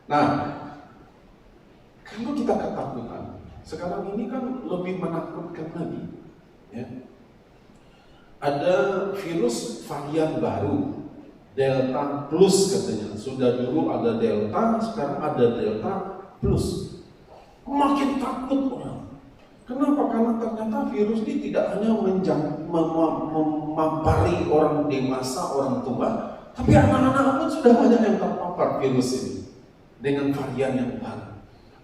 Nah, kalau kita ketakutan, sekarang ini kan lebih menakutkan lagi. Ya. Ada virus varian baru, Delta Plus katanya. Sudah dulu ada Delta, sekarang ada Delta Plus. Makin takut orang. Kenapa? Karena ternyata virus ini tidak hanya memampari orang dewasa, orang tua, tapi anak-anak pun sudah banyak yang terpapar virus ini dengan varian yang baru.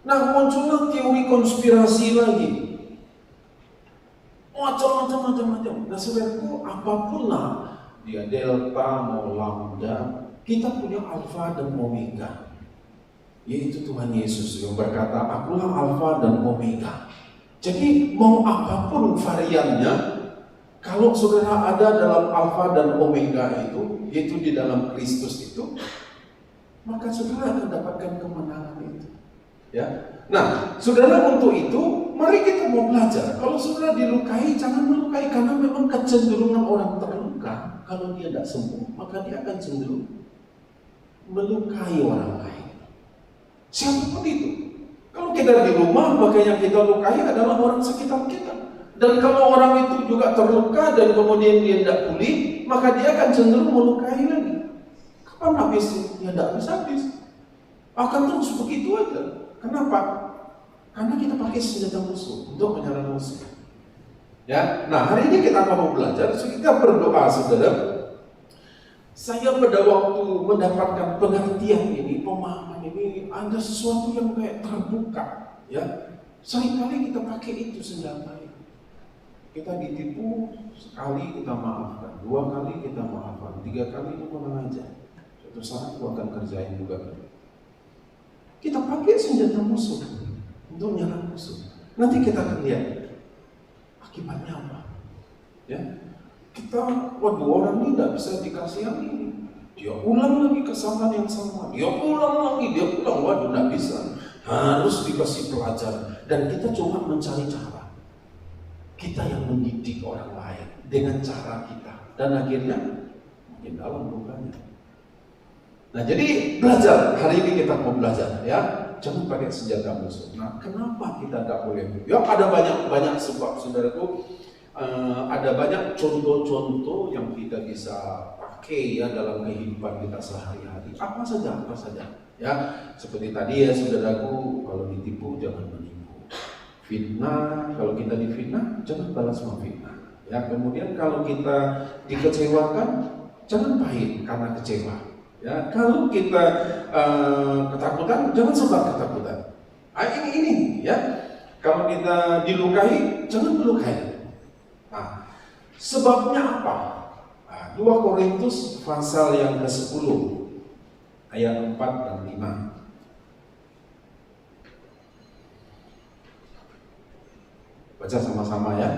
Nah, muncullah teori konspirasi lagi, macam-macam. Nah, saudaraku, apapun lah, dia Delta mau Lambda, kita punya Alpha dan Omega, yaitu Tuhan Yesus yang berkata, akulah Alpha dan Omega. Jadi mau apapun variannya, kalau saudara ada dalam Alpha dan Omega itu, yaitu di dalam Kristus itu, maka saudara akan dapatkan kemenangan itu. Ya. Nah, saudara, untuk itu, mari kita mau belajar. Kalau saudara dilukai, jangan melukai, karena memang kecenderungan orang terluka. Kalau dia tidak sembuh, maka dia akan cenderung melukai orang lain. Siapapun itu. Kalau kita di rumah, maka yang kita lukai adalah orang sekitar kita. Dan kalau orang itu juga terluka dan kemudian dia tidak pulih, maka dia akan cenderung melukai lagi. Kapan habisnya? Ya tidak habis-habis. Akan terus begitu aja. Kenapa? Karena kita pakai senjata musuh untuk menyerang musuh. Ya, nah hari ini kita mau belajar, so kita berdoa, saudara. Saya pada waktu mendapatkan pengertian ini, pemahaman ini, ada sesuatu yang kayak terbuka. Ya, seringkali kita pakai itu senjata. Kita ditipu, sekali kita maafkan, 2 kali kita maafkan, 3 kali itu mengajar. Suatu saat aku akan kerjain juga. Kita pakai senjata musuh untuk menyerang musuh. Nanti kita akan lihat akibatnya apa. Ya, kita, waduh, orang ini tidak bisa dikasihani. Dia ulang lagi kesalahan yang sama. Dia ulang, waduh, tidak bisa. Harus dikasih pelajaran. Dan kita cuma mencari cara. Kita yang mendidik orang lain dengan cara kita. Dan akhirnya makin dalam lukanya. Nah, jadi belajar, hari ini kita mau belajar, ya. Jangan pakai senjata musuh. Nah, kenapa kita tidak boleh? Ya, ada banyak sebab, saudaraku. Ada banyak contoh-contoh yang kita bisa pakai ya dalam kehidupan kita sehari-hari. Apa saja. Ya, seperti tadi ya, saudaraku, kalau ditipu jangan menipu. Fitnah, kalau kita difitnah, jangan balas memfitnah. Ya, kemudian kalau kita dikecewakan, jangan pahit karena kecewa. Ya, kalau kita ketakutan, jangan sebar ketakutan. Ini ya. Kalau kita dilukai, jangan melukai. Nah, sebabnya apa? 2 Korintus pasal yang ke-10 ayat 4 dan 5. Baca sama-sama ya.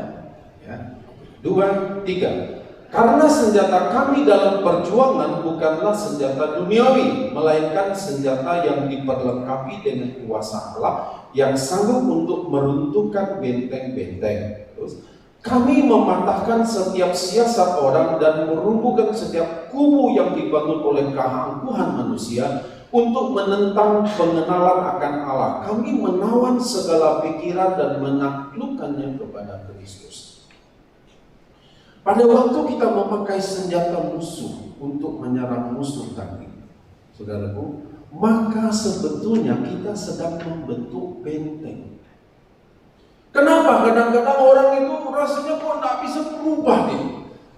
2, 3. Karena senjata kami dalam perjuangan bukanlah senjata duniawi, melainkan senjata yang diperlengkapi dengan kuasa Allah yang sanggup untuk meruntuhkan benteng-benteng. Terus, kami mematahkan setiap siasat orang dan merumbuhkan setiap kubu yang dibangun oleh keangkuhan manusia untuk menentang pengenalan akan Allah. Kami menawan segala pikiran dan menaklukkannya kepada Kristus. Pada waktu kita memakai senjata musuh untuk menyerang musuh tadi, saudaraku, maka sebetulnya kita sedang membentuk benteng. Kenapa? Kadang-kadang orang itu rasanya kok tidak bisa berubah nih.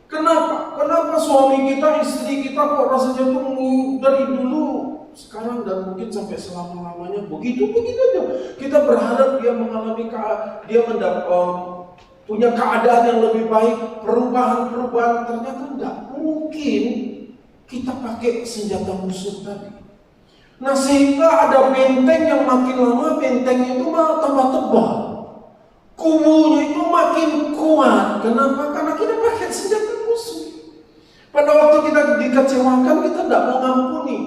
Kenapa suami kita, istri kita kok rasanya tuh dari dulu, sekarang dan mungkin sampai selama-lamanya begitu aja. Kita berharap dia mengalami, punya keadaan yang lebih baik, perubahan, ternyata tidak mungkin. Kita pakai senjata musuh tadi. Nah, sehingga ada benteng yang makin lama bentengnya itu malah tambah tebal. Kubunya itu makin kuat. Kenapa? Karena kita pakai senjata musuh. Pada waktu kita dikecewakan, kita tidak mengampuni.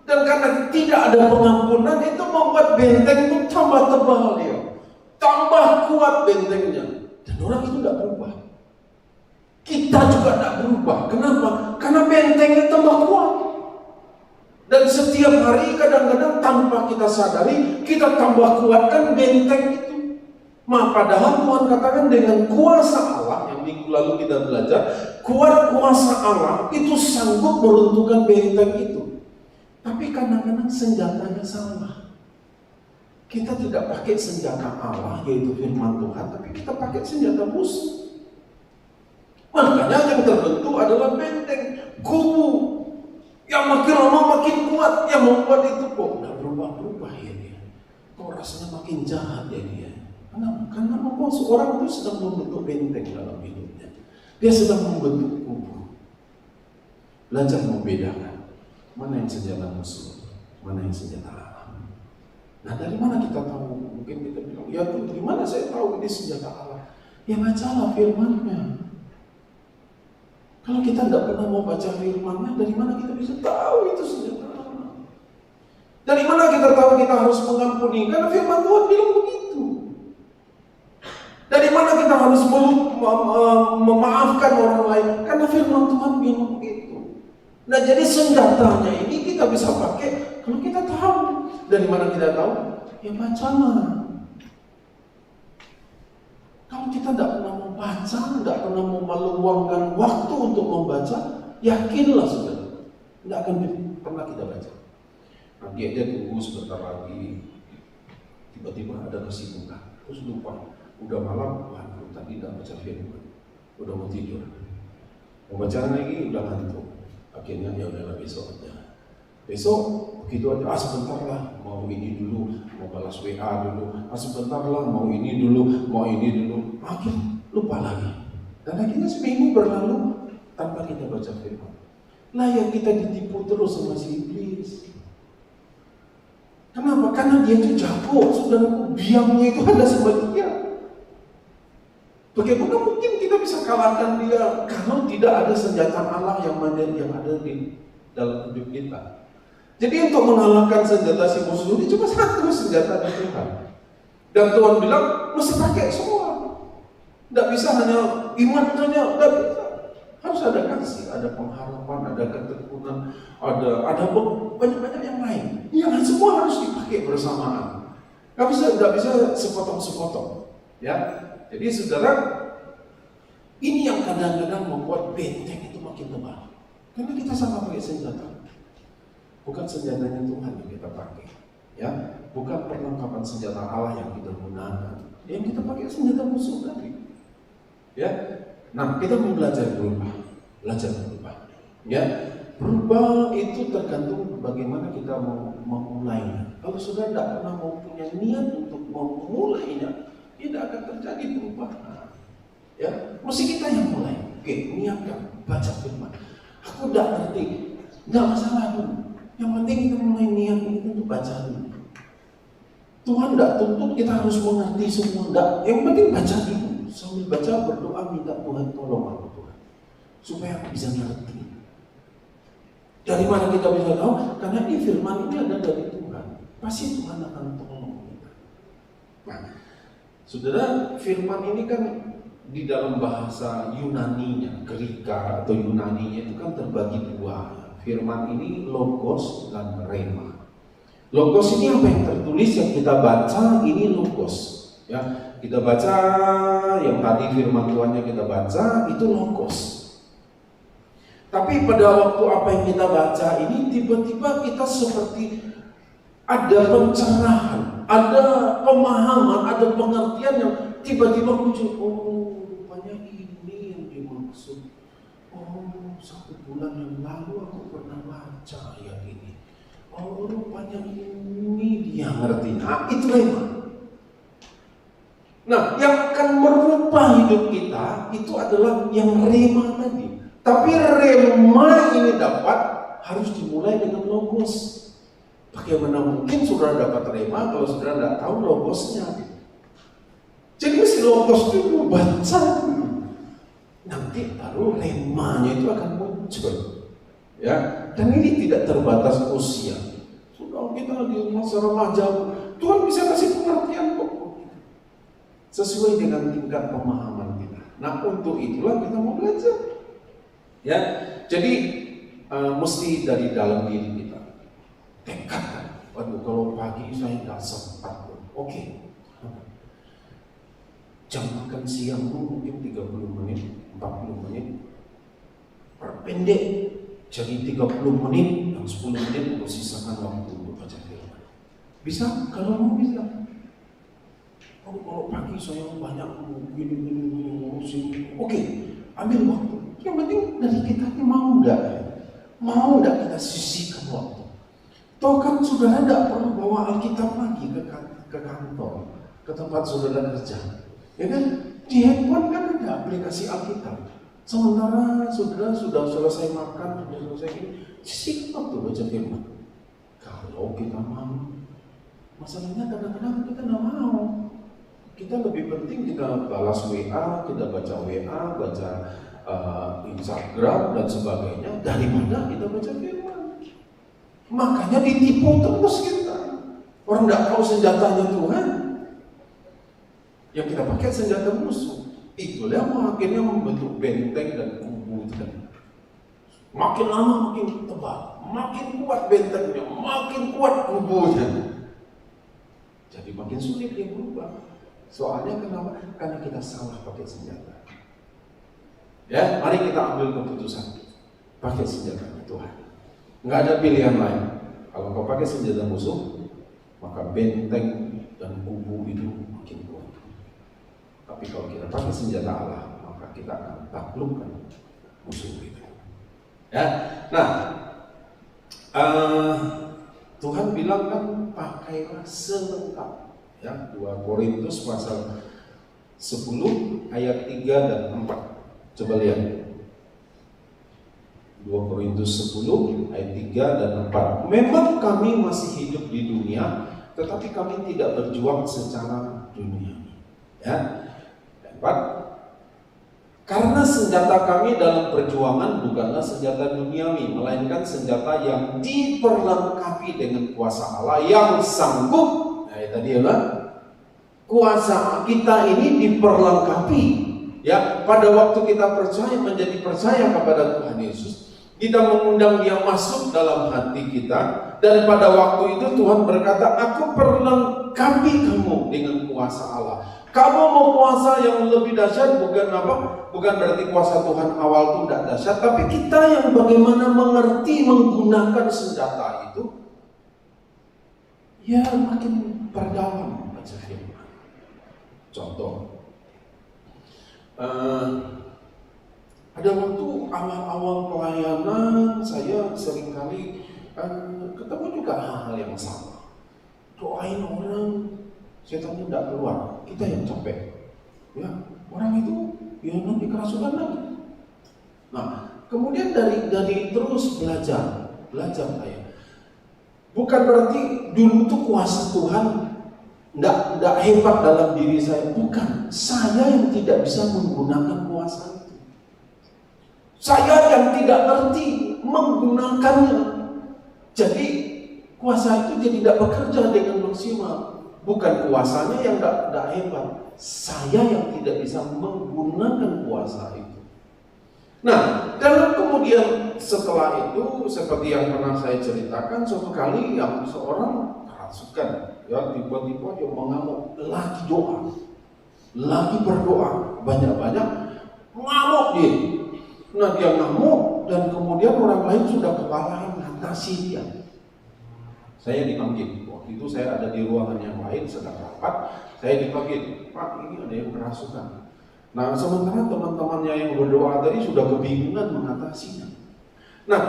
Dan karena tidak ada pengampunan, itu membuat benteng itu tambah tebal dia. Tambah kuat bentengnya. Dan orang itu tidak berubah. Kita juga tidak berubah. Kenapa? Karena bentengnya tambah kuat. Dan setiap hari kadang-kadang tanpa kita sadari, kita tambah kuatkan benteng itu. Padahal Tuhan katakan dengan kuasa Allah, yang minggu lalu kita belajar, kuasa Allah itu sanggup meruntuhkan benteng itu. Tapi kadang-kadang senjatanya salah. Kita tidak pakai senjata Allah, yaitu firman Tuhan, tapi kita pakai senjata musuh. Makanya yang terbentuk adalah benteng, kubu, yang makin lama makin kuat, yang membuat itu kok nggak berubah-berubah ya dia. Kok rasanya makin jahat ya dia. Kenapa? Karena seorang itu sedang membentuk benteng dalam hidupnya. Dia sedang membentuk kubu. Belajar membedakan mana yang senjata musuh, mana yang senjata Allah. Nah, dari mana kita tahu? Mungkin kita bilang, ya tuh, dari mana saya tahu ini senjata Allah? Ya bacalah firman-Nya. Kalau kita tidak pernah mau baca firman-Nya, dari mana kita bisa tahu itu senjata Allah? Dari mana kita tahu kita harus mengampuni? Karena firman Tuhan bilang begitu. Dari mana kita harus memaafkan orang lain? Karena firman Tuhan bilang begitu. Nah, jadi senjatanya ini kita bisa pakai kalau kita tahu. Dari mana kita tahu? Ya bacalah. Kalau kita tidak pernah membaca, tidak pernah meluangkan waktu untuk membaca, yakinlah saudara, tidak akan pernah kita baca. Nanti aja tunggu sebentar lagi, tiba-tiba ada kesibukan, terus lupa, udah malam, waduh tadi tidak baca firman, udah mau tidur, mau baca lagi udah ngantuk, akhirnya ya udahlah besok aja. Besok begitu aja, sebentar lah, mau ini dulu, mau balas WA dulu, sebentar lah, mau ini dulu, mau ini dulu, akhirnya lupa lagi. Dan akhirnya seminggu berlalu tanpa kita baca firman. Lah ya kita ditipu terus sama si iblis. Kenapa? Karena dia itu jago, saudara, biangnya itu ada sama dia. Bagaimana mungkin kita bisa kalahkan dia kalau tidak ada senjata Allah yang ada di dalam hidup kita? Jadi untuk mengalahkan senjata si musuh ini cuma satu senjata dari Tuhan. Dan Tuhan bilang mesti pakai semua. Tidak bisa hanya iman saja, tidak bisa. Harus ada kasih, ada pengharapan, ada ketekunan, ada banyak-banyak yang lain. Yang semua harus dipakai bersamaan. Tidak bisa sepotong-sepotong. Ya, jadi saudara, ini yang kadang-kadang membuat benteng itu makin tebal. Karena kita sama pakai senjata. Bukan senjatanya Tuhan yang kita pakai, ya, bukan perlengkapan senjata Allah yang kita gunakan. Yang kita pakai senjata musuh tadi, ya. Nah, kita mau belajar berubah, ya. Berubah itu tergantung bagaimana kita mau memulainya. Kalau sudah tidak pernah mau punya niat untuk memulainya, tidak akan terjadi perubahan. Ya, mesti kita yang mulai. Oke, niatkan, baca firman. Aku tidak ngerti, tidak masalah dulu. Yang penting kita mulai niat itu untuk baca dulu. Tuhan tidak tuntut kita harus mengerti semua, tidak. Yang penting baca dulu. Sambil baca berdoa minta Tuhan tolong aku Tuhan, supaya aku bisa ngerti. Dari mana kita bisa tahu? Karena ini firman ini ada dari Tuhan. Pasti Tuhan akan tolong kita. Nah, saudara, firman ini kan di dalam bahasa Yunaninya, Greka atau Yunaninya itu kan terbagi dua. Firman ini logos dan rema. Logos ini apa yang tertulis yang kita baca, ini logos. Ya, kita baca yang tadi firman Tuhannya kita baca itu logos. Tapi pada waktu apa yang kita baca ini tiba-tiba kita seperti ada pencerahan, ada pemahaman, ada pengertian yang tiba-tiba muncul. Oh, rupanya ini yang dimaksud. Oh, 1 bulan yang lalu aku pernah baca ayat ini. Oh, rupanya ini dia ngerti. Nah, itu rema. Nah, yang akan merubah hidup kita itu adalah yang rema tadi. Tapi rema ini dapat harus dimulai dengan logos. Bagaimana mungkin saudara dapat rema kalau saudara tidak tahu logosnya? Jadi mesti logos dulu, baca dulu. Nanti baru remanya itu akan muncul, ya. Dan ini tidak terbatas usia. Sudah kita di masa remaja, Tuhan bisa kasih pengertian kok, sesuai dengan tingkat pemahaman kita. Nah, untuk itulah kita mau belajar, ya. Jadi mesti dari dalam diri kita. tekad kan. Waduh, kalau pagi saya nggak sempat. Oke. Jam makan siangmu mungkin 30 menit, 40 menit. Perpendek jadi 30 menit dan 10 menit untuk sisakan waktu untuk baca firman. Bisa? Kalau mau bisa. Oh, kalau pagi saya banyak gini ngurusin. Oke, ambil waktu. Yang penting dari kita ini mau enggak ya? Mau enggak kita sisihkan waktu? Toh kan saudara tidak perlu bawa Alkitab lagi ke kantor, ke tempat saudara kerja. Ya kan? Di handphone kan ada aplikasi Alkitab. Sementara saudara sudah selesai makan, sudah selesai ini, sisihkan waktu baca firman. Kalau kita mau, masalahnya kadang-kadang kita tidak mau. Kita lebih penting kita balas WA, kita baca WA, baca Instagram dan sebagainya daripada kita baca firman. Makanya ditipu terus kita. Orang tidak tahu senjatanya Tuhan. Yang kita pakai senjata musuh. Itulah yang akhirnya membentuk benteng dan kubu itu. Makin lama makin tebal, makin kuat bentengnya, makin kuat kubunya. Jadi makin sulit dia berubah. Soalnya kenapa? Karena kita salah pakai senjata. Ya, mari kita ambil keputusan. Pakai senjata Tuhan. Nggak ada pilihan lain. Kalau kau pakai senjata musuh, maka benteng dan kubu itu makin kuat. Tapi kalau kita pakai senjata Allah, maka kita akan taklukkan musuh itu. Ya, nah, Tuhan bilang kan pakailah selengkap. Ya, 2 Korintus pasal 10 ayat 3 dan 4. Coba lihat. 2 Korintus 10 ayat 3 dan 4. Memang kami masih hidup di dunia, tetapi kami tidak berjuang secara dunia. Ya. 4. Karena senjata kami dalam perjuangan bukanlah senjata duniawi, melainkan senjata yang diperlengkapi dengan kuasa Allah yang sanggup. Nah, tadi ya, kuasa kita ini diperlengkapi. Ya, pada waktu kita percaya, menjadi percaya kepada Tuhan Yesus, kita mengundang Dia masuk dalam hati kita, dan pada waktu itu Tuhan berkata, aku perlengkapi kamu dengan kuasa Allah. Kamu mau kuasa yang lebih dahsyat, bukan apa? Bukan berarti kuasa Tuhan awal itu tidak dahsyat, tapi kita yang bagaimana mengerti menggunakan senjata itu, ya makin perdalam baca firman. Contoh, ada waktu awal-awal pelayanan saya seringkali ketemu juga hal-hal yang sama. Doain orang, setannya tidak keluar, kita yang capek. Ya, orang itu ya nanti kerasukan lagi. Nah, kemudian dari terus belajar saya. Bukan berarti dulu itu kuasa Tuhan tidak hebat dalam diri saya. Bukan, saya yang tidak bisa menggunakan kuasa itu. Saya yang tidak ngerti menggunakannya. Jadi kuasa itu jadi tidak bekerja dengan maksimal. Bukan kuasanya yang tidak hebat, saya yang tidak bisa menggunakan kuasa itu. Nah, kalau kemudian setelah itu, seperti yang pernah saya ceritakan, suatu kali yang seorang kerasukan, ya tiba-tiba dia mengamuk, lagi doa, lagi berdoa, banyak-banyak ngamuk dia. Nah, dia ngamuk dan kemudian orang lain sudah kewalahan mengatasi dia. Saya dipanggil. Waktu itu saya ada di ruangan yang lain sedang rapat. Saya dipanggil, Pak, ini ada yang kerasukan. Nah, sementara teman-temannya yang berdoa tadi sudah kebingungan mengatasinya. Nah,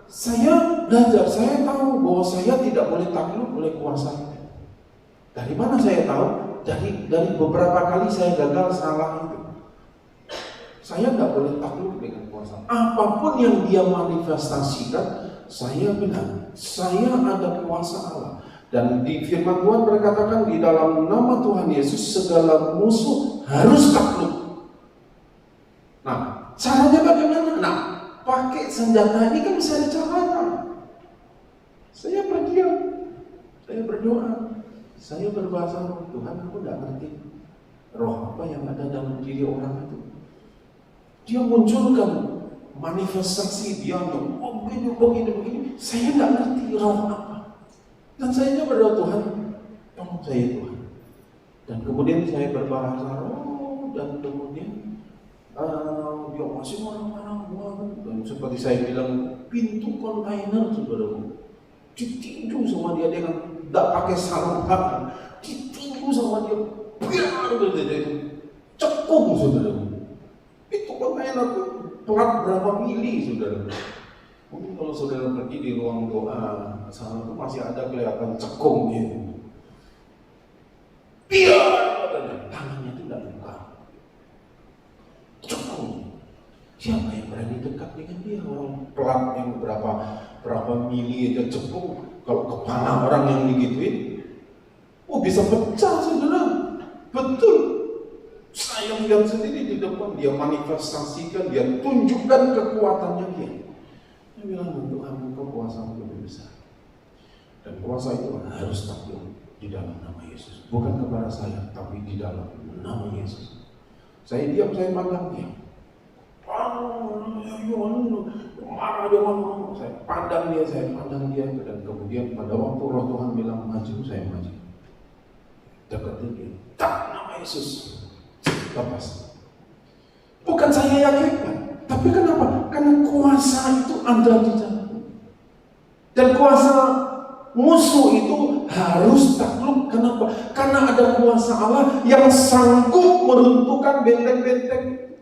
saya belajar, saya tahu bahwa saya tidak boleh takluk oleh kuasa itu. Dari mana saya tahu? Dari beberapa kali saya gagal salah itu. Saya tidak boleh takluk dengan kuasa. Apapun yang dia manifestasikan, saya benar. Saya ada kuasa Allah. Dan di firman Tuhan berkatakan di dalam nama Tuhan Yesus segala musuh harus takluk. Nah, caranya bagaimana? Nah, pakai senjata ini kan bisa ada caranya. Saya berdiam, saya berdoa, saya berbahasa roh. Tuhan, aku tidak ngerti roh apa yang ada dalam diri orang itu. Dia munculkan manifestasi dia, begini. Saya tidak ngerti roh apa. Dan saya berdoa, Tuhan, tolong saya Tuhan. Dan kemudian saya berbahasa roh, dan kemudian dia masih marah-marah, dan seperti saya bilang, pintu kontainer saudaraku ditinju sama dia dengan tidak pakai sarung tangan, ditinju sama dia, biar dia cekung saudaraku. Itu kontainer pelat berapa mili saudaraku. Mungkin kalau saudara pergi di ruang doa sana itu masih ada kelihatan cekungnya. Biar tangannya itu tidak luka. Cekung. Siapa yang berani dekat dengan dia? Orang pelat yang berapa mili aja cekung. Kalau kepala orang yang digituin, bisa pecah saudara. Betul. Saya lihat sendiri di depan, dia manifestasikan, dia tunjukkan kekuatannya dia. Dia bilang, Tuhan, engkau kuasamu lebih besar. Dan kuasa itu harus takluk di dalam nama Yesus. Bukan kepada saya, tapi di dalam nama Yesus. Saya diam, saya pandang dia. Marah dia ngomong. Saya pandang dia. Dan kemudian pada waktu roh Tuhan bilang maju, saya maju. Deketin dia. Tak, nama Yesus. Lepas. Bukan saya yang hebat, tapi kenapa? Karena kuasa itu ada di dalam. Dan kuasa musuh itu harus takluk. Kenapa? Karena ada kuasa Allah yang sanggup meruntuhkan benteng-benteng.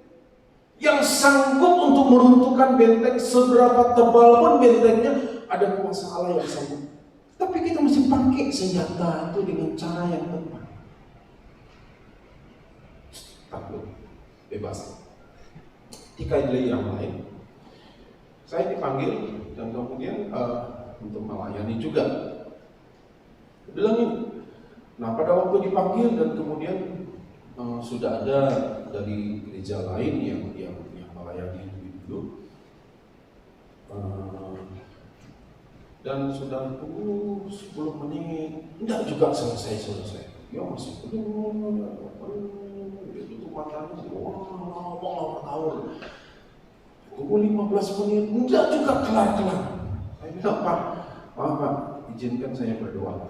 Yang sanggup untuk meruntuhkan benteng, seberapa tebal pun bentengnya, ada kuasa Allah yang sanggup. Tapi kita mesti pakai senjata itu dengan cara yang tepat. Takluk, bebas. Jika ada yang lain, saya dipanggil dan kemudian untuk melayani juga. Bilangin. Nah, pada waktu dipanggil dan kemudian sudah ada dari gereja lain yang melayani dulu, dan sudah tunggu 10 menit, tidak juga selesai. Ya masih itu matanya, mau tahun. Tunggu 15 menit, tidak juga kelar. Saya bilang, Pak, izinkan saya berdoa.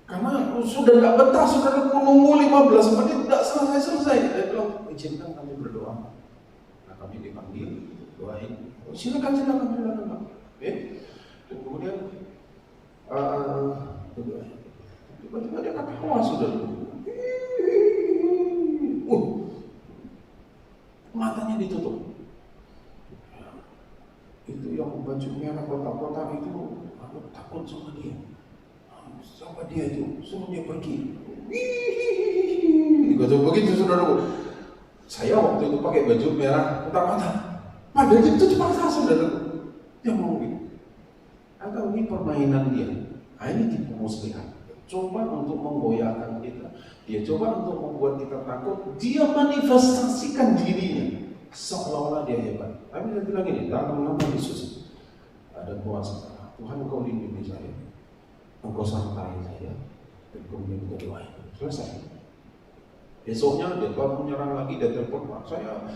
Karena sudah tidak betah, sudah menunggu 15 menit, tidak selesai. Saya bilang, izinkan kami berdoa. Nah, kami dipanggil, doain. Silakan. Dan kemudian tiba-tiba dia ketawa sudah. Matanya ditutup. Itu yang baju merah kotak-kotak itu, aku takut sama dia. Sama dia itu, suruh dia pergi. Begitu saudaraku. Saya waktu itu pakai baju merah kotak-kotak. Padahal itu dipaksa saudaraku. Dia mau gitu. Atau ini permainan dia. Ini tipu muslihat. Coba untuk menggoyahkan kita. Dia coba untuk membuat kita takut. Dia manifestasikan dirinya seolah-olah dia hebat. Tapi dia bilang ini, dalam nama Yesus ada kuasa. Tuhan, engkau lindungi saya, engkau sertai saya, dan kemudian kita doain. Selesai. Besoknya dia baru menyerang lagi, dia telepon, Pak, saya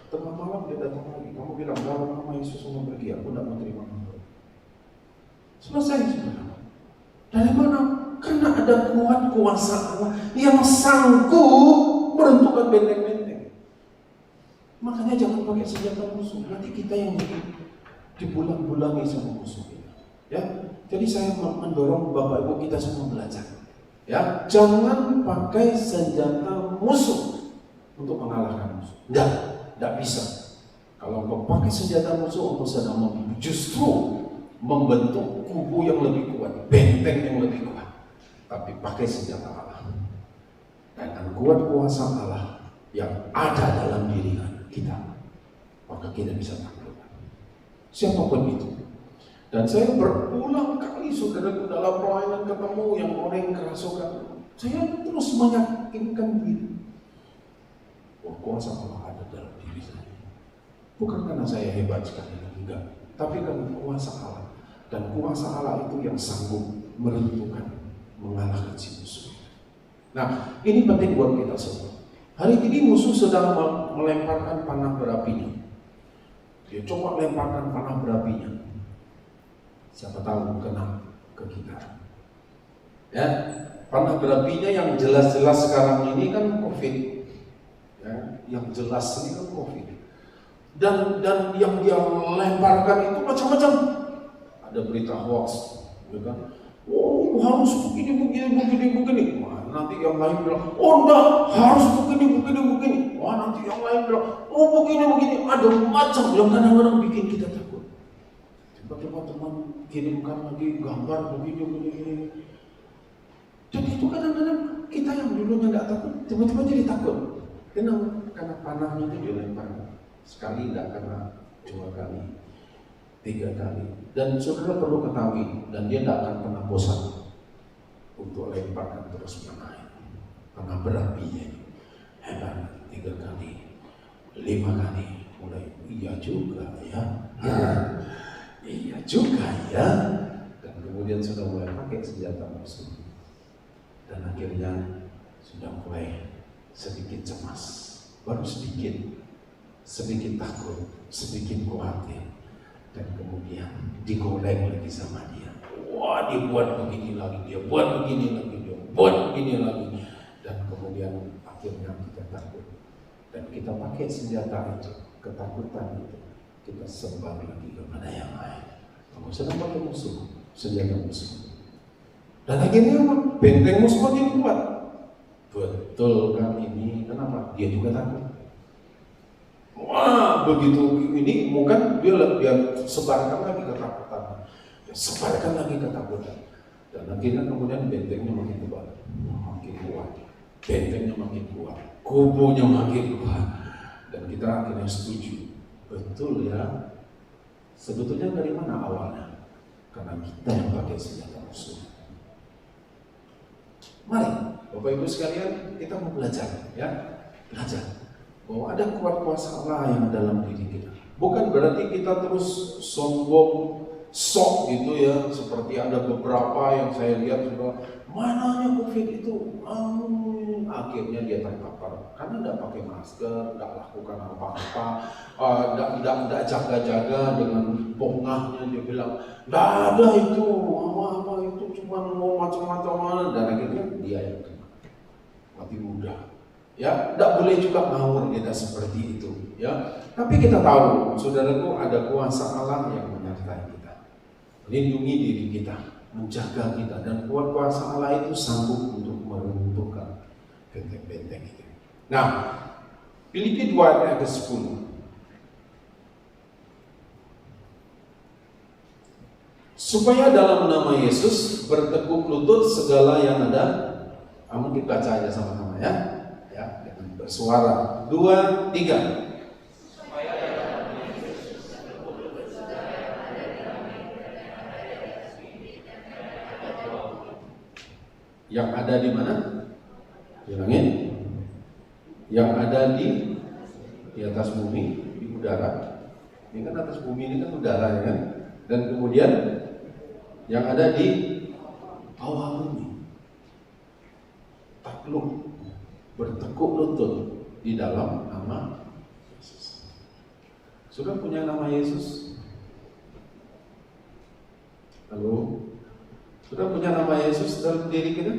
tengah malam dia datang lagi. Kamu bilang dalam nama Yesus mau pergi, aku tidak mau terima kamu. Selesai saudara. Dari mana? Karena ada kuasa Allah yang sanggup meruntuhkan benteng-benteng. Makanya jangan pakai senjata musuh. Nanti kita yang dibulang-bulangi sama musuh kita. Ya, jadi saya mendorong Bapak Ibu kita semua belajar. Ya, jangan pakai senjata musuh untuk mengalahkan musuh. Tidak bisa. Kalau engkau pakai senjata musuh, engkau sedang justru membentuk kubu yang lebih kuat, benteng yang lebih kuat. Tapi pakai senjata Allah. Dengan kuat kuasa Allah yang ada dalam diri kita, maka kita bisa takluk. Siapapun itu. Dan saya berulang kali saudara dalam pelayanan ketemu yang orang kerasukan, saya terus meyakinkan diri bahwa kuasa Allah ada dalam diri saya. Bukan karena saya hebat sekali, enggak, tapi karena kuasa Allah. Dan kuasa Allah itu yang sanggup meruntuhkan, mengalahkan si musuh. Nah, ini penting buat kita semua. Hari ini musuh sedang melemparkan panah berapinya. Dia coba lemparkan panah berapinya. Siapa tahu kena ke kita. Ya, panah berapinya yang jelas-jelas sekarang ini kan COVID. Ya, yang jelas ini kan COVID. Dan yang dia lemparkan itu macam-macam. Ada berita hoax, ya kan? Oh, harus begini. Wah, nanti yang lain bilang, oh enggak, harus begini. Wah, nanti yang lain bilang, oh begini. Ada macam yang kadang-kadang bikin kita takut. Tiba-tiba teman kirimkan lagi gambar begini. Jadi itu kadang-kadang kita yang dulunya nggak takut, tiba-tiba jadi takut. Kenapa? Karena panahnya itu dilempar. Sekali enggak, karena 2 kali, 3 kali. Dan saudara perlu ketahui, dan dia tidak akan pernah bosan untuk lemparkan terus panah berapinya. Hebat, 3 kali, 5 kali, mulai iya juga ya. Dan kemudian sudah mulai pakai senjata musuh. Dan akhirnya sudah mulai sedikit cemas, baru sedikit takut, sedikit khawatir, dan kemudian digoreng lagi sama dia. Wah, dibuat begini lagi, dia buat begini lagi, dan kemudian akhirnya kita takut, dan kita pakai senjata itu, ketakutan itu, kita sebar lagi kepada yang lain. Kamu sedang pakai musuh, senjata musuh, dan akhirnya bentengmu semakin kuat. Betul kan ini? Kenapa? Dia juga takut. Wah, begitu ini bukan dia sebarkan lagi ketakutan, dan akhirnya kemudian bentengnya makin kuat, kubunya makin kuat, dan kita akhirnya setuju. Betul ya. Sebetulnya dari mana awalnya? Karena kita yang pakai senjata musuh. Mari, Bapak Ibu sekalian, kita mau belajar bahwa ada kuat kuasa Allah yang dalam diri kita. Bukan berarti kita terus sombong, sok gitu ya, seperti ada beberapa yang saya lihat juga, mananya COVID itu, akhirnya dia terpapar karena tidak pakai masker, tidak lakukan apa-apa, tidak jaga-jaga dengan bongahnya, dia bilang, tidak ada itu, apa-apa itu cuma mau macam-macam, dan akhirnya dia yang kena, mati muda. Ya, tidak boleh juga ngawur kita seperti itu, ya. Tapi kita tahu, saudaraku, ada kuasa Allah yang menyertai kita, melindungi diri kita, menjaga kita, dan kuasa Allah itu sanggup untuk meruntuhkan benteng-benteng itu. Nah, Filipi 2 ayat ke-10. Supaya dalam nama Yesus bertekuk lutut segala yang ada. Kamu kita baca aja sama-sama ya. Bersuara 2, 3. Yang ada di mana? Bilangin. Yang ada di atas bumi, di udara. Ini kan atas bumi ini kan udara ya kan? Dan kemudian yang ada di bawah bumi. Takluk, bertekuk lutut di dalam nama Yesus. Sudah punya nama Yesus? Halo? Sudah punya nama Yesus dalam diri kita?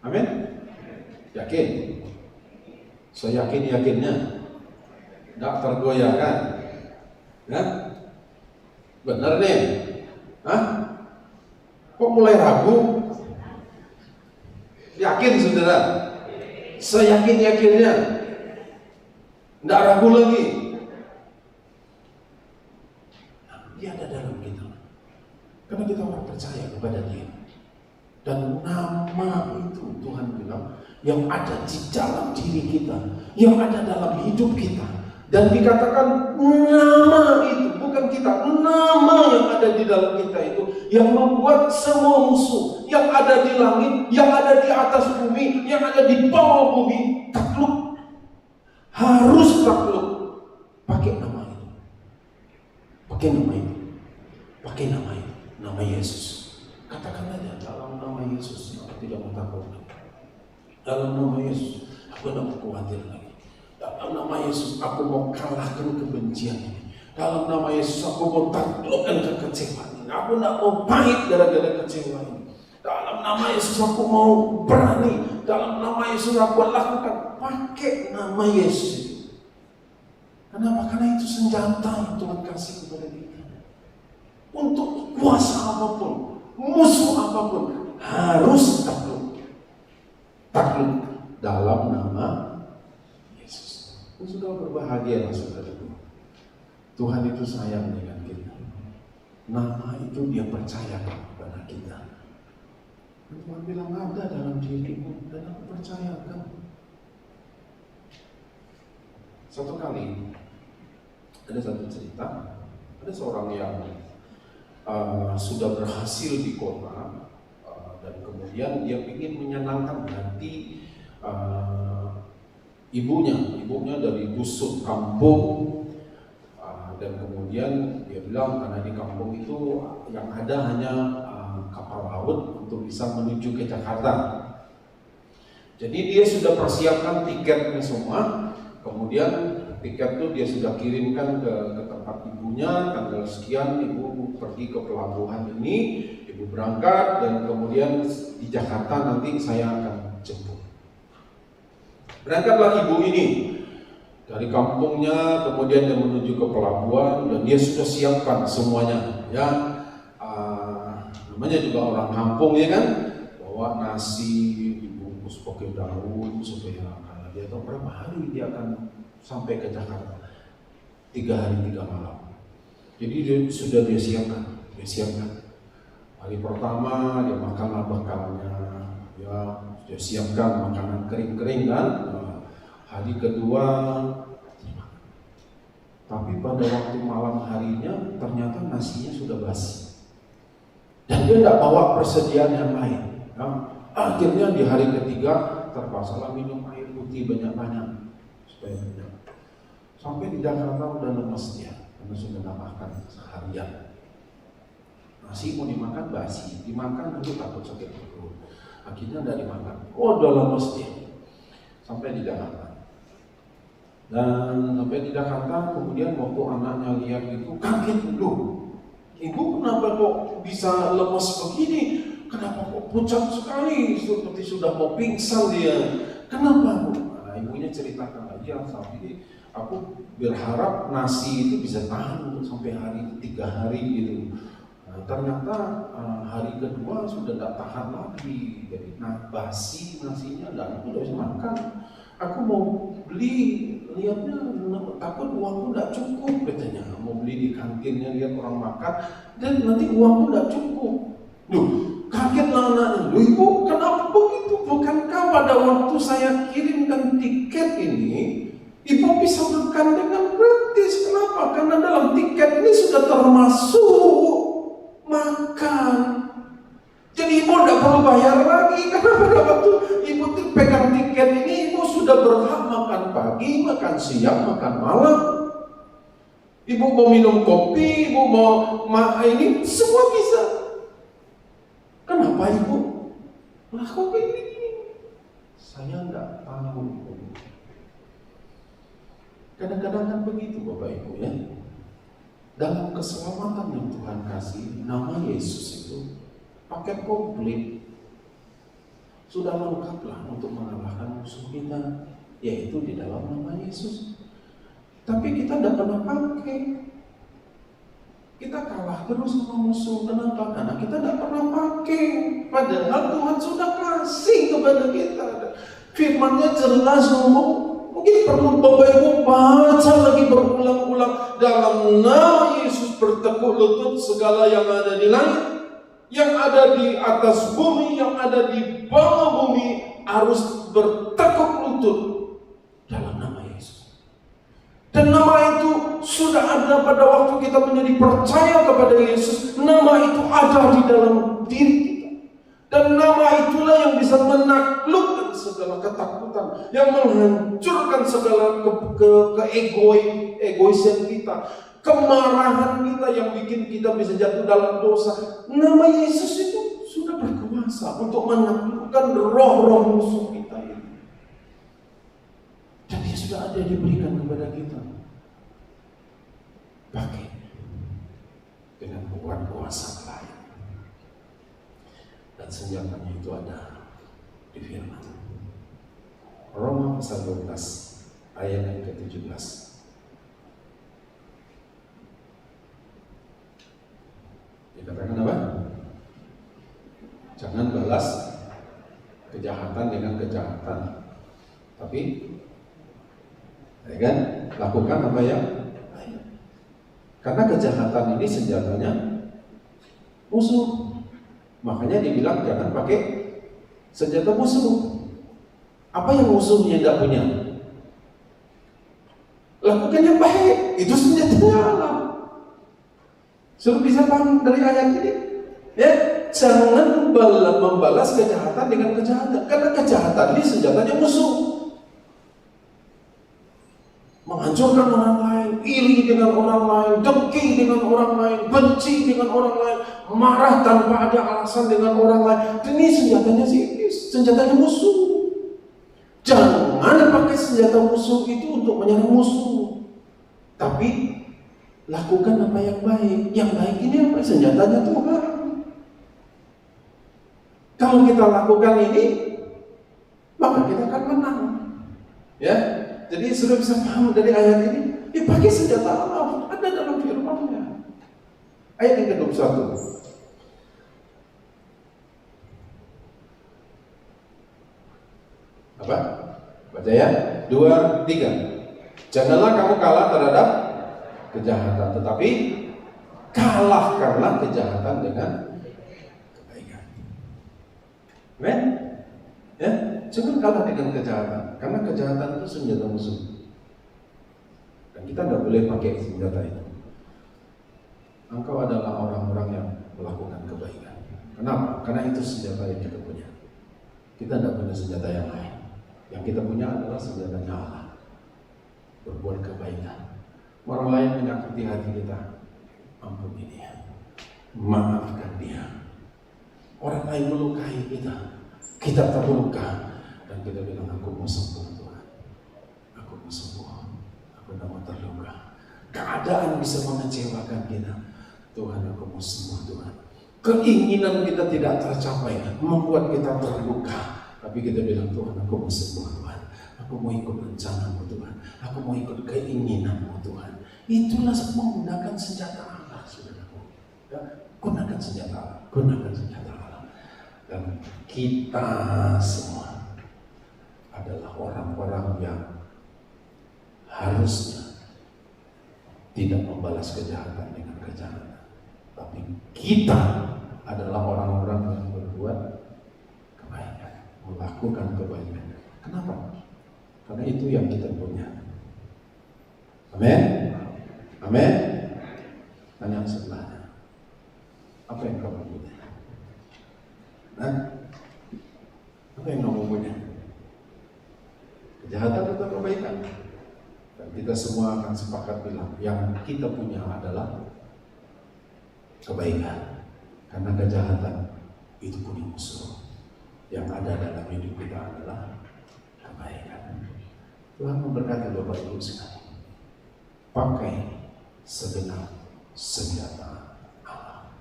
Amin? Yakin? Saya yakinnya. Tidak tergoyahkan? Ya? Benar nih? Hah? Kok mulai ragu? Yakin saudara? Seyakin-yakinnya, tidak ragu lagi. Dia ada dalam kita, karena kita orang percaya kepada Dia. Dan nama itu Tuhan bilang yang ada di dalam diri kita, yang ada dalam hidup kita. Dan dikatakan nama itu, bukan kita, nama yang ada di dalam kita itu yang membuat semua musuh yang ada di langit, yang ada di atas bumi, yang ada di bawah bumi takluk. Harus takluk. Pakai nama itu. Pakai nama itu. Nama Yesus. Katakan aja dalam nama Yesus aku tidak mau takut. Dalam nama Yesus aku tidak mau khawatir lagi. Dalam nama Yesus aku mau kalahkan kebencian ini. Dalam nama Yesus aku mau taklukkan kekecewaan ini. Aku tidak mau pahit gara-gara kecewa ini. Dalam nama Yesus aku mau berani. Dalam nama Yesus aku lakukan. Pakai nama Yesus itu. Kenapa? Karena itu senjata yang Tuhan kasih kepada kita. Untuk kuasa apapun, musuh apapun, harus takluk. Takluk dalam nama Yesus. Sudah berbahagia saudara. Tuhan itu sayang dengan kita. Nama itu dia percayakan kepada kita. Tuhan bilang ada dalam dirimu dan aku percayakan. Satu kali ada satu cerita, ada seorang yang sudah berhasil di kota dan kemudian dia ingin menyenangkan hati ibunya dari dusun kampung. Dan kemudian dia bilang karena di kampung itu yang ada hanya kapal laut untuk bisa menuju ke Jakarta. Jadi dia sudah persiapkan tiketnya semua. Kemudian tiket itu dia sudah kirimkan ke tempat ibunya. Tanggal sekian ibu pergi ke pelabuhan ini, ibu berangkat dan kemudian di Jakarta nanti saya akan jemput. Berangkatlah ibu ini dari kampungnya, kemudian dia menuju ke pelabuhan dan dia sudah siapkan semuanya, ya. Namanya juga orang kampung ya kan, bawa nasi dibungkus pakai daun supaya karena dia tahu berapa hari dia akan sampai ke Jakarta, 3 hari 3 malam. Jadi dia siapkan. Hari pertama dia makanlah bekalnya, ya dia siapkan makanan kering-kering kan. Hari kedua, tapi pada waktu malam harinya ternyata nasinya sudah basi. Dan dia tidak bawa persediaan yang lain. Nah, akhirnya di hari ketiga terpaksa minum air putih banyak-banyak supaya banyak. Sampai di Jakarta udah lemes dia karena sudah tidak makan seharian. Nasi mau dimakan basi, dimakan dulu takut sakit perut. Akhirnya tidak dimakan. Oh, udah lemes dia. Sampai di Jakarta. Dan sampai di Jakarta, kemudian waktu anaknya lihat itu kaget dulu. Ibu kenapa kok bisa lemas begini? Kenapa kok pucat sekali? Seperti sudah mau pingsan dia. Kenapa bu? Nah, ibunya ceritakan aja sampai aku berharap nasi itu bisa tahan untuk sampai hari 3 hari gitu. Nah, ternyata hari kedua sudah tidak tahan lagi. Jadi basi nasinya dan aku tidak bisa makan. Aku mau beli, lihatnya takut uangku tidak cukup katanya. Mau beli di kantinnya lihat orang makan dan nanti uangku tidak cukup. Duh, kagetlah anaknya. Loh ibu, kenapa begitu? Bukankah pada waktu saya kirimkan tiket ini, ibu bisa makan dengan gratis? Kenapa? Karena dalam tiket ini sudah termasuk makan. Jadi ibu tidak perlu bayar lagi karena pada waktu ibu pegang tiket ini ibu sudah berhak makan pagi, makan siang, makan malam. Ibu mau minum kopi, ibu mau ini semua bisa. Kenapa ibu lakukan ini? Saya tidak tahu. Kadang-kadang kan begitu Bapak Ibu ya. Dalam keselamatan yang Tuhan kasih, nama Yesus itu paket komplit, sudah lengkaplah untuk mengalahkan musuh kita, yaitu di dalam nama Yesus. Tapi kita tidak pernah pakai. Kita kalah terus sama musuh. Kenapa? Karena kita tidak pernah pakai. Padahal Tuhan sudah kasih kepada kita. Firman-Nya jelas ngomong. Mungkin perlu Bapak Ibu baca lagi berulang-ulang. Dalam nama Yesus bertekuk lutut segala yang ada di langit, yang ada di atas bumi, yang ada di bawah bumi harus bertekuk lutut dalam nama Yesus. Dan nama itu sudah ada pada waktu kita menjadi percaya kepada Yesus. Nama itu ada di dalam diri kita. Dan nama itulah yang bisa menaklukkan segala ketakutan, yang menghancurkan segala egoisan kita, kemarahan kita yang bikin kita bisa jatuh dalam dosa. Nama Yesus itu sudah berkuasa untuk menaklukkan roh-roh musuh kita ini. Dan dia sudah ada diberikan kepada kita. Pakai dengan berbuat kuasa lain. Dan senjatanya itu ada di firman. Roma pasal 12 ayat yang ke-17. Dikatakan apa? Jangan balas kejahatan dengan kejahatan, tapi ya kan, lakukan apa yang baik. Karena kejahatan ini senjatanya musuh. Makanya dibilang jangan pakai senjata musuh. Apa yang musuhnya tidak punya? Lakukan yang baik. Itu senjatanya Allah. Suruh bisa paham dari ayat ini. Ya, jangan membalas kejahatan dengan kejahatan. Karena kejahatan ini senjatanya musuh. Menghancurkan orang lain, iri dengan orang lain, dengki dengan orang lain, benci dengan orang lain, marah tanpa ada alasan dengan orang lain. Ini senjatanya senjatanya musuh. Jangan pakai senjata musuh itu untuk menyerang musuh, tapi lakukan apa yang baik. Yang baik ini apa? Senjatanya Tuhan. Kalau kita lakukan ini, maka kita akan menang. Ya. Jadi sudah bisa paham dari ayat ini, pakai senjata Allah, ada dalam firman-Nya. Ayat yang ke-21. Apa? Baca ya. 2, 3. Janganlah kamu kalah terhadap kejahatan, tetapi kalahkanlah kejahatan dengan kebaikan. Amen? Ya, jangan kalah dengan kejahatan, karena kejahatan itu senjata musuh. Dan kita tidak boleh pakai senjata itu. Engkau adalah orang-orang yang melakukan kebaikan. Kenapa? Karena itu senjata yang kita punya. Kita tidak punya senjata yang lain. Yang kita punya adalah senjatanya Allah. Berbuat kebaikan. Orang lain menyakiti hati kita, ampuni dia, maafkan dia. Orang lain melukai kita, kita terluka, dan kita bilang, aku mau sembuh Tuhan, aku mau sembuh, aku tidak mau terluka. Keadaan bisa mengecewakan kita, Tuhan aku mau sembuh Tuhan. Keinginan kita tidak tercapai, membuat kita terluka, tapi kita bilang, Tuhan aku mau sembuh Tuhan, aku mau ikut rencana-Mu Tuhan, aku mau ikut keinginan-Mu Tuhan. Itulah menggunakan senjata Allah, saudaraku. Ya, gunakan senjata Allah, gunakan senjata Allah. Dan kita semua adalah orang-orang yang harusnya tidak membalas kejahatan dengan kejahatan, tapi kita adalah orang-orang yang berbuat kebaikan, melakukan kebaikan. Kenapa? Karena itu yang kita punya. Amin. Amin. Tanya sebelahnya, apa yang kamu punya? Apa yang kamu punya? Kejahatan atau kebaikan? Dan kita semua akan sepakat bilang, yang kita punya adalah kebaikan. Karena kejahatan itu punya musuh. Yang ada dalam hidup kita adalah kebaikan. Tuhan memberkati Bapak Ibu sekalian. Pakai segenap senjata Allah.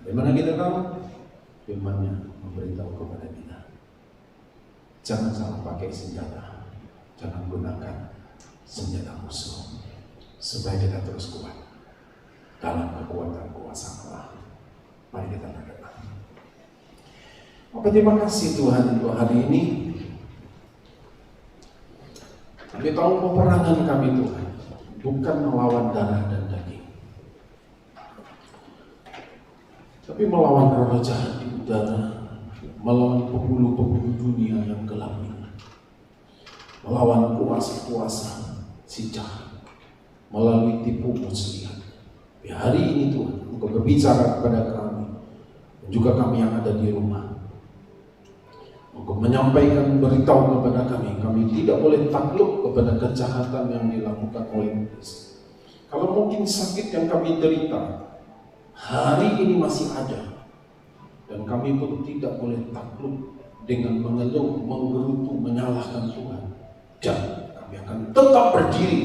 Dari mana kita tahu? Firman-Nya memberitahu kepada kita. Jangan salah pakai senjata. Jangan gunakan senjata musuh. Supaya kita terus kuat dalam kekuatan kuasa Allah. Mari kita berdoa. Bapak, terima kasih Tuhan untuk hari ini. Kami tahu peperangan kami Tuhan bukan melawan darah dan daging, tapi melawan roh jahat di udara, melawan penghulu-penghulu dunia yang gelap ini, melawan kuasa-kuasa si jahat melalui tipu muslihat. Di hari ini Tuhan, Engkau berbicara kepada kami dan juga kami yang ada di rumah. Engkau menyampaikan, beritahu kepada kami tidak boleh takluk kepada kejahatan yang dilakukan oleh iblis. Kalau mungkin sakit yang kami derita hari ini masih ada, dan kami pun tidak boleh takluk dengan mengeluh, menggerutu, menyalahkan Tuhan. Dan kami akan tetap berdiri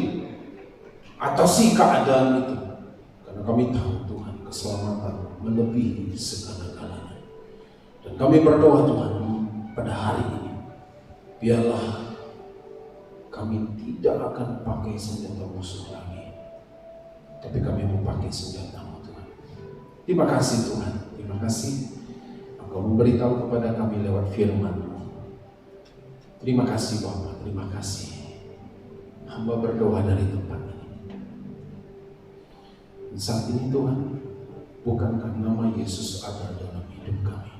atasi keadaan itu, karena kami tahu Tuhan keselamatan melebihi segala-galanya. Dan kami berdoa Tuhan pada hari ini, biarlah kami tidak akan pakai senjata musuh lagi, tapi kami mau pakai senjata-Mu Tuhan. Terima kasih Tuhan, terima kasih Engkau memberitahu kepada kami lewat firman-Mu. Terima kasih Bapa, terima kasih. Hamba berdoa dari tempat ini. Dan saat ini Tuhan, bukankah nama Yesus ada dalam hidup kami?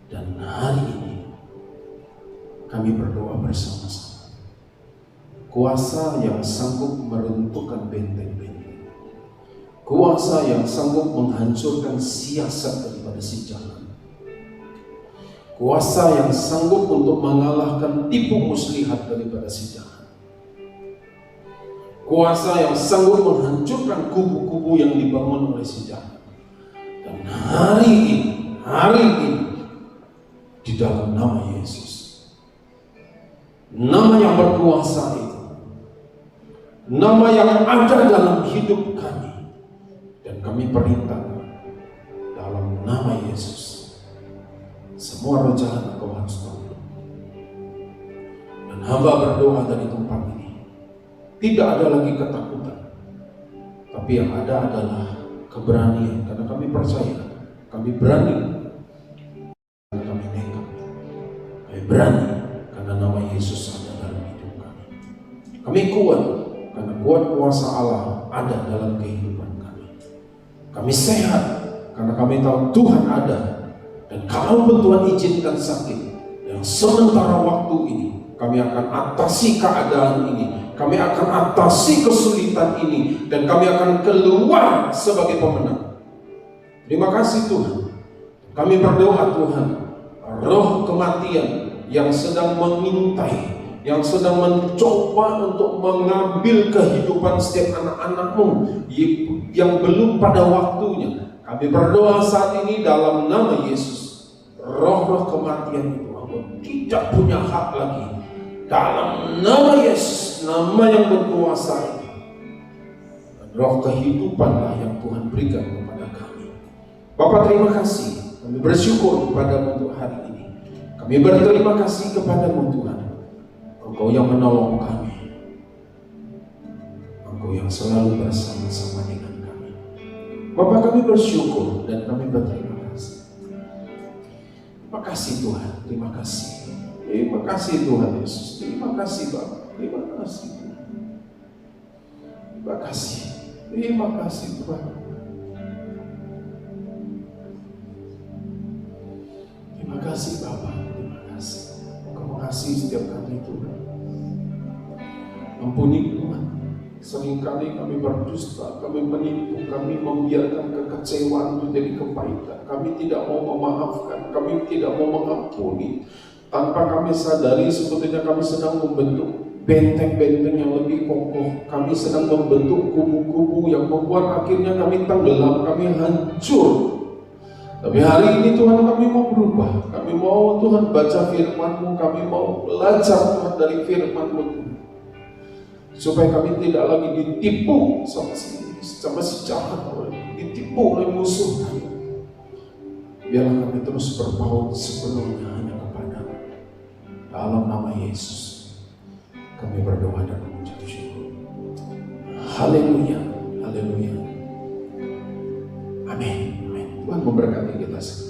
Dan hari ini kami berdoa bersama-sama. Kuasa yang sanggup meruntuhkan benteng-benteng, kuasa yang sanggup menghancurkan siasat daripada si jahat, kuasa yang sanggup untuk mengalahkan tipu muslihat daripada si jahat, kuasa yang sanggup menghancurkan kubu-kubu yang dibangun oleh si jahat. Dan hari ini di dalam nama Yesus, nama yang berkuasa itu, nama yang ada dalam hidup kami, dan kami perintahkan dalam nama Yesus, semua roh jahat Engkau harus tunduk. Dan hamba berdoa dari tempat ini, tidak ada lagi ketakutan, tapi yang ada adalah keberanian. Karena kami percaya, kami berani, karena kami nekat, kami berani karena nama Yesus ada dalam hidup kami. Kami kuat karena kuat kuasa Allah ada dalam kehidupan kami. Kami sehat karena kami tahu Tuhan ada. Dan kalaupun Tuhan izinkan sakit yang sementara waktu ini, kami akan atasi keadaan ini, kami akan atasi kesulitan ini, dan kami akan keluar sebagai pemenang. Terima kasih Tuhan. Kami berdoa Tuhan, roh kematian yang sedang mengintai, yang sedang mencoba untuk mengambil kehidupan setiap anak-anak-Mu yang belum pada waktunya, kami berdoa saat ini dalam nama Yesus, roh-roh kematian itu tidak punya hak lagi. Dalam nama Yesus, nama yang berkuasa itu, roh kehidupanlah yang Tuhan berikan kepada kami. Bapak terima kasih, kami bersyukur kepada-Mu untuk hari ini. Kami berterima kasih kepada-Mu Tuhan, Engkau yang menolong kami, Engkau yang selalu bersama-sama dengan kami. Bapak kami bersyukur dan kami berterima kasih. Terima kasih Tuhan, terima kasih. Terima kasih Tuhan Yesus. Terima kasih Bapak. Terima kasih Tuhan. Terima kasih. Terima kasih Tuhan. Terima kasih Bapak. Terima kasih. Engkau mengasihi setiap kami Tuhan. Ampuni Tuhan. Seringkali kami berdusta, kami menipu, kami membiarkan kekecewaan itu jadi kebaikan. Kami tidak mau memaafkan, kami tidak mau mengampuni. Tanpa kami sadari sebetulnya kami sedang membentuk benteng-benteng yang lebih kokoh. Kami sedang membentuk kubu-kubu yang membuat akhirnya kami tenggelam, kami hancur. Tapi hari ini Tuhan kami mau berubah. Kami mau Tuhan baca firman-Mu, kami mau belajar Tuhan dari firman-Mu, supaya kami tidak lagi ditipu sama si jahat, ditipu oleh musuh. Biarlah kami terus berpaut sepenuhnya hanya kepada-Mu. Dalam nama Yesus kami berdoa dan mengucap syukur. Haleluya, haleluya. Amin, amin. Tuhan memberkati kita semua.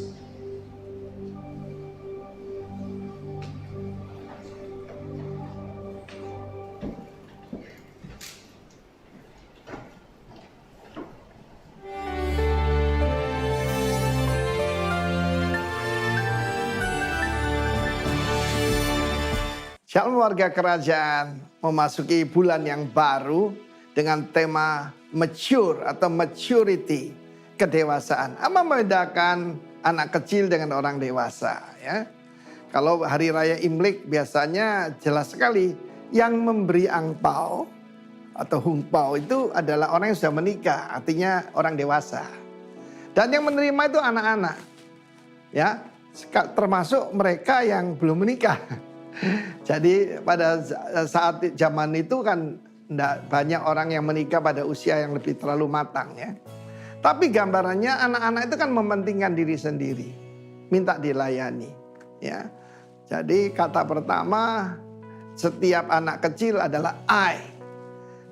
Shalom warga kerajaan, memasuki bulan yang baru dengan tema mature atau maturity, kedewasaan. Apa membedakan anak kecil dengan orang dewasa ya? Kalau hari raya Imlek biasanya jelas sekali yang memberi angpau atau hungpau itu adalah orang yang sudah menikah, artinya orang dewasa. Dan yang menerima itu anak-anak. Ya, termasuk mereka yang belum menikah. Jadi pada saat zaman itu kan Nggak banyak orang yang menikah pada usia yang lebih terlalu matang ya. Tapi gambarannya anak-anak itu kan mementingkan diri sendiri. Minta dilayani ya. Jadi kata pertama setiap anak kecil adalah I.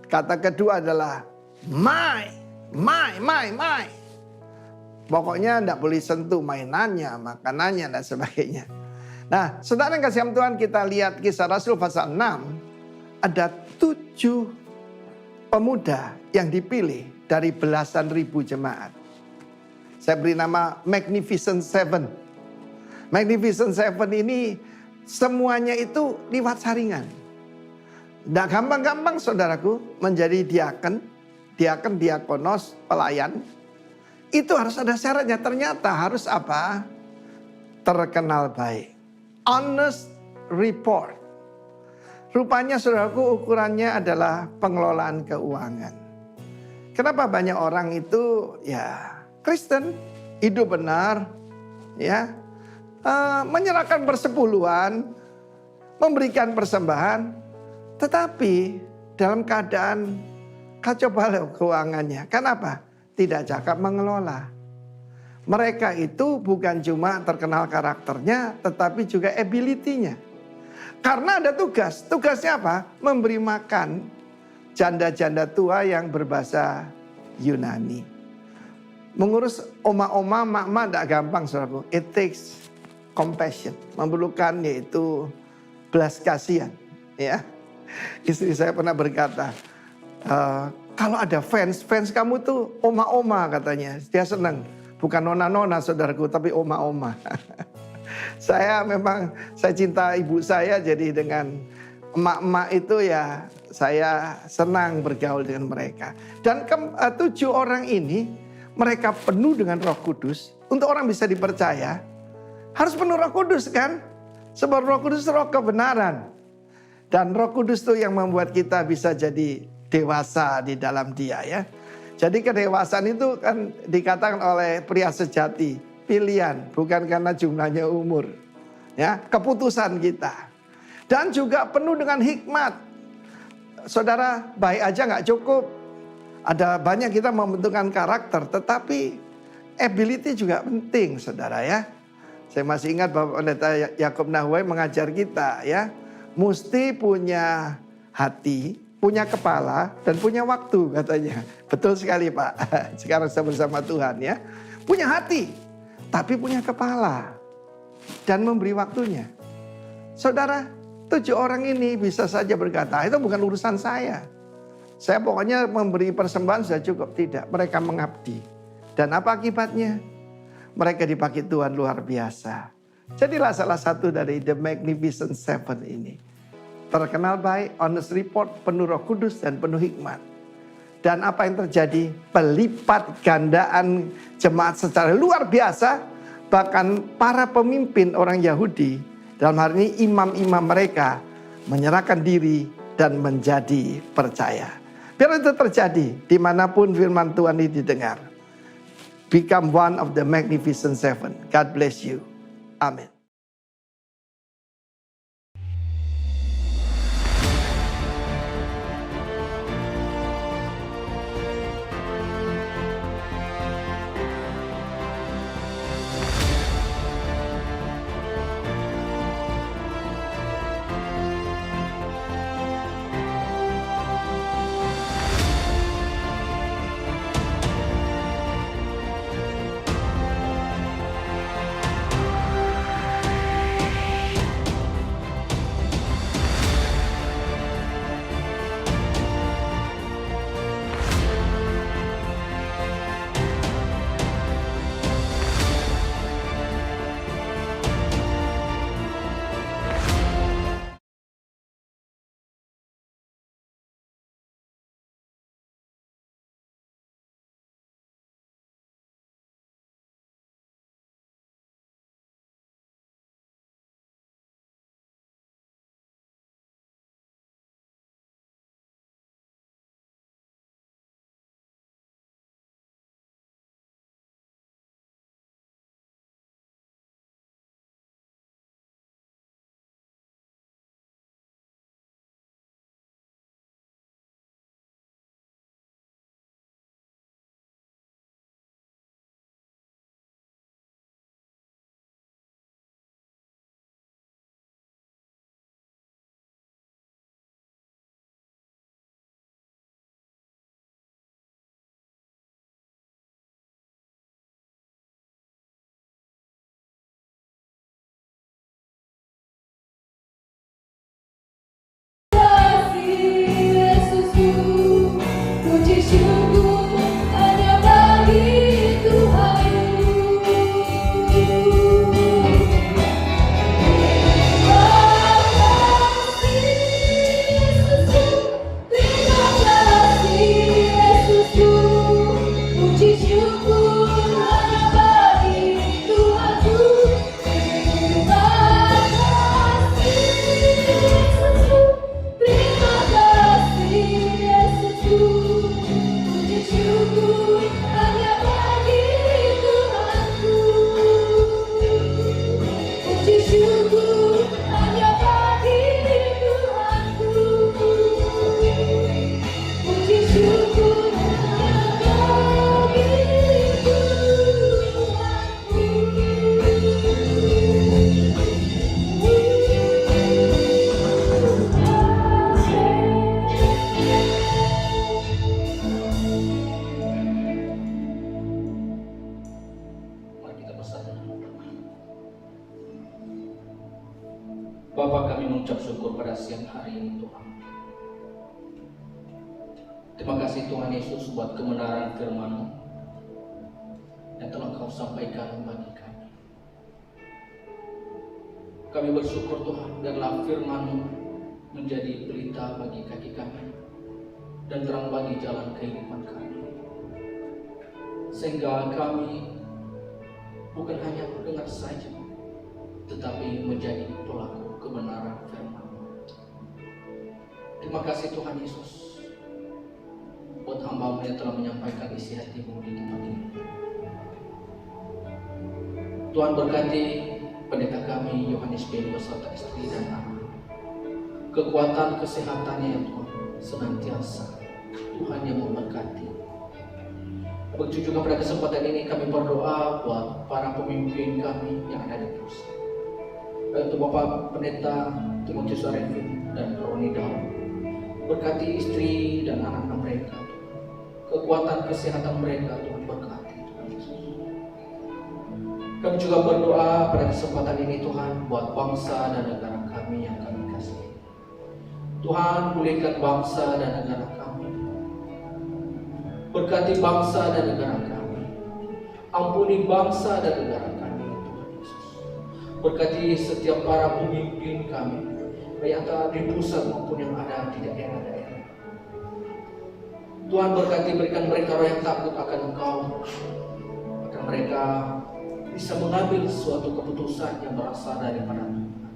Kata kedua adalah my. Pokoknya enggak boleh sentuh mainannya, makanannya dan sebagainya. Nah, saudara yang kasih Tuhan, kita lihat Kisah Rasul pasal 6. Ada 7 pemuda yang dipilih dari belasan ribu jemaat. Saya beri nama Magnificent Seven. Magnificent Seven ini semuanya itu liwat saringan. Tidak gampang-gampang saudaraku menjadi diaken, diakonos, pelayan. Itu harus ada syaratnya. Ternyata harus apa? Terkenal baik. Honest report. Rupanya saudaraku ukurannya adalah pengelolaan keuangan. Kenapa banyak orang itu ya Kristen, hidup benar, ya menyerahkan persepuluhan, memberikan persembahan, tetapi dalam keadaan kacau balau keuangannya. Kenapa? Tidak cakap mengelola. Mereka itu bukan cuma terkenal karakternya, tetapi juga ability-nya. Karena ada tugas. Tugasnya apa? Memberi makan janda-janda tua yang berbahasa Yunani. Mengurus oma-oma, mak-mak tidak gampang saudaraku. It takes compassion. Memerlukan yaitu belas kasihan. Ya. Istri saya pernah berkata, kalau ada fans kamu tuh oma-oma katanya. Dia senang. Bukan nona-nona saudaraku, tapi oma-oma. Saya cinta ibu saya, jadi dengan emak-emak itu ya saya senang bergaul dengan mereka. Dan 7 orang ini mereka penuh dengan Roh Kudus. Untuk orang bisa dipercaya harus penuh Roh Kudus kan? Sebab Roh Kudus Roh kebenaran. Dan Roh Kudus itu yang membuat kita bisa jadi dewasa di dalam Dia ya. Jadi kedewasaan itu kan dikatakan oleh pria sejati, pilihan, bukan karena jumlahnya umur. Ya, keputusan kita. Dan juga penuh dengan hikmat. Saudara, baik aja nggak cukup. Ada banyak kita membentukkan karakter, tetapi ability juga penting, saudara ya. Saya masih ingat Bapak Pendeta Yakub Nahwai mengajar kita ya, mesti punya hati, punya kepala, dan punya waktu katanya. Betul sekali Pak, sekarang saya bersama Tuhan ya. Punya hati, tapi punya kepala. Dan memberi waktunya. Saudara, 7 orang ini bisa saja berkata, itu bukan urusan saya. Saya pokoknya memberi persembahan sudah cukup. Tidak, mereka mengabdi. Dan apa akibatnya? Mereka dipakai Tuhan luar biasa. Jadilah salah satu dari The Magnificent Seven ini. Terkenal baik, honest report, penuh Roh Kudus dan penuh hikmat. Dan apa yang terjadi? Pelipat gandaan jemaat secara luar biasa. Bahkan para pemimpin orang Yahudi, dalam hal ini imam-imam mereka, menyerahkan diri dan menjadi percaya. Biar itu terjadi dimanapun firman Tuhan ini didengar. Become one of the Magnificent Seven. God bless you. Amin. Bapa, kami mengucap syukur pada siang hari ini Tuhan. Terima kasih Tuhan Yesus buat kebenaran firman-Mu yang telah Kau sampaikan bagi kami. Kami bersyukur Tuhan, biarlah firman-Mu menjadi pelita bagi kaki kami dan terang bagi jalan kehidupan kami. Sehingga kami bukan hanya mendengar saja, tetapi menjadi pelaku kebenaran firman-Mu. Terima kasih Tuhan Yesus buat hamba-Mu yang telah menyampaikan isi hati-Mu di tempat ini. Tuhan berkati pendeta kami Yohanes Beni beserta istri dan anak. Kekuatan kesehatannya ya Tuhan senantiasa Tuhan yang memberkati. Begitu juga pada kesempatan ini kami berdoa buat para pemimpin kami yang ada di pusat. Untuk Bapak Pendeta Timotius Arifin dan Roni Daud, berkati istri dan anak-anak mereka. Kekuatan kesehatan mereka Tuhan berkati Tuhan Yesus. Kami juga berdoa pada kesempatan ini Tuhan buat bangsa dan negara kami yang kami kasihi. Tuhan pulihkan bangsa dan negara kami. Berkati bangsa dan negara kami. Ampuni bangsa dan negara kami Tuhan Yesus. Berkati setiap para pemimpin kami, baik antara di pusat maupun yang ada di daerah-daerah. Tuhan berkati, berikan mereka roh yang takut akan Engkau, agar mereka bisa mengambil suatu keputusan yang berasal daripada Tuhan.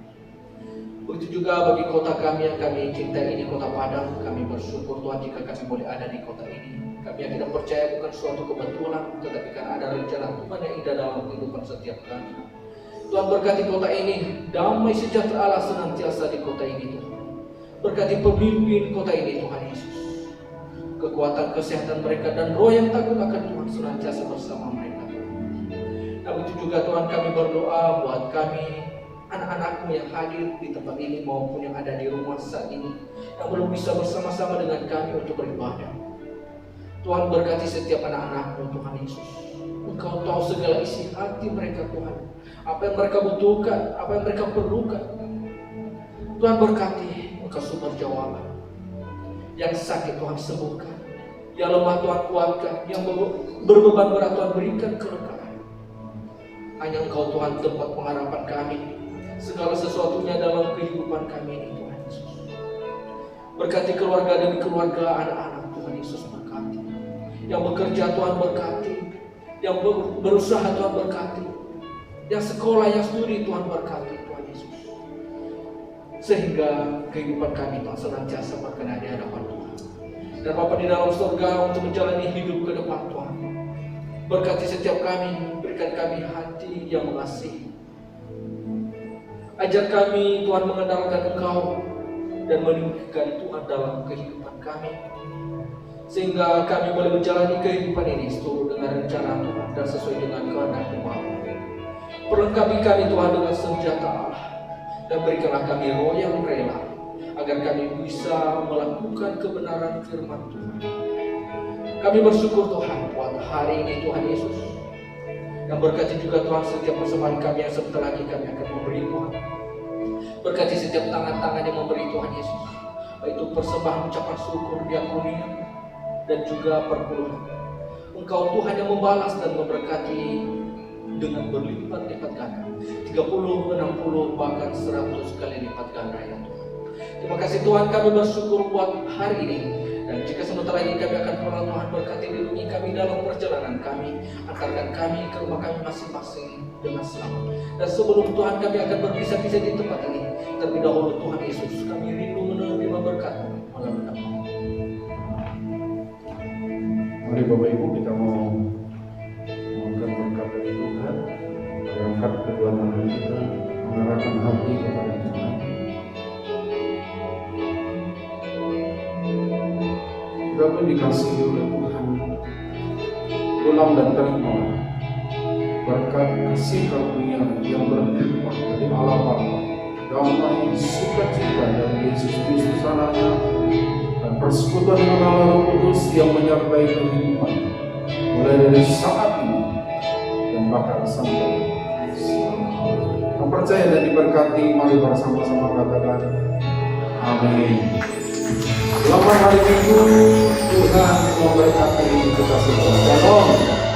Begitu juga bagi kota kami yang kami cintai ini, Kota Padang. Kami bersyukur Tuhan jika kami boleh ada di kota ini. Kami yang tidak percaya bukan suatu kebetulan, tetapi karena ada rencana Tuhan yang indah dalam kehidupan setiap kami. Tuhan berkati kota ini, damai sejahtera Allah senantiasa di kota ini Tuhan. Berkati pemimpin kota ini Tuhan Yesus. Kekuatan kesehatan mereka dan roh yang takut akan Tuhan senantiasa bersama mereka. Nah begitu juga Tuhan kami berdoa buat kami, anak-anak-Mu yang hadir di tempat ini maupun yang ada di rumah saat ini, yang belum bisa bersama-sama dengan kami untuk beribadah. Tuhan berkati setiap anak-anak-Mu Tuhan Yesus. Engkau tahu segala isi hati mereka Tuhan, apa yang mereka butuhkan, apa yang mereka perlukan. Tuhan berkati, Engkau sumber jawaban. Yang sakit Tuhan sembuhkan, yang lemah Tuhan kuatkan, yang berbeban berat Tuhan berikan kelegaan. Hanya Engkau Tuhan tempat pengharapan kami, segala sesuatunya dalam kehidupan kami ini Tuhan Yesus. Berkati keluarga demi keluarga, anak-anak Tuhan Yesus berkati. Yang bekerja Tuhan berkati, yang berusaha Tuhan berkati, yang sekolah, yang studi Tuhan berkati Tuhan Yesus. Sehingga kehidupan kami Tuhan senantiasa berkenan di hadapan Tuhan. Dan Bapa di dalam surga untuk menjalani hidup ke depan Tuhan. Berkati setiap kami, berikan kami hati yang mengasihi. Ajar kami Tuhan mengandalkan Engkau dan meninggikan Tuhan dalam kehidupan kami. Sehingga kami boleh menjalani kehidupan ini seturut dengan rencana Tuhan dan sesuai dengan kehendak Bapa. Perlengkapi kami Tuhan dengan senjata Allah. Dan berikanlah kami roh yang rela, agar kami bisa melakukan kebenaran firman Tuhan. Kami bersyukur Tuhan buat hari ini Tuhan Yesus. Yang berkati juga Tuhan setiap persembahan kami yang sebentar lagi kami akan memberi Tuhan. Berkati setiap tangan-tangan yang memberi Tuhan Yesus. Baik itu persembahan ucapan syukur, diakonia, dan juga perpuluhan. Engkau Tuhan yang membalas dan memberkati dengan berlipat-lipat ganda, 30, 60, bahkan 100 kali lipat ganda ya Tuhan. Terima kasih Tuhan, kami bersyukur buat hari ini. Dan jika sebentar lagi kami akan pulang, Tuhan berkati lindungi kami dalam perjalanan kami, antarkan kami ke rumah kami masing-masing dengan selamat. Dan sebelum Tuhan kami akan berpisah-pisah di tempat ini, terlebih dahulu Tuhan Yesus, kami rindu menerima berkat-Mu melalui nama-Mu. Mari Bapak Ibu kita mau mohonkan berkat dari Tuhan. Angkat kedua tangan kita, mengarahkan hati kepada Tuhan. Kita pun dikasihi oleh Tuhan. Ulang dan terima berkat kasih karunia yang berlimpah dari Allah Bapa, damai sukacita dari Yesus Kristus Anaknya, dan persekutuan dengan Allah Roh Kudus yang menyertai kehidupan mulai dari saat ini dan bahkan sampai percaya dan diberkati, mari bersama-sama katakan amin. Selamat hari Minggu, Tuhan memberkati kita semua. Shalom.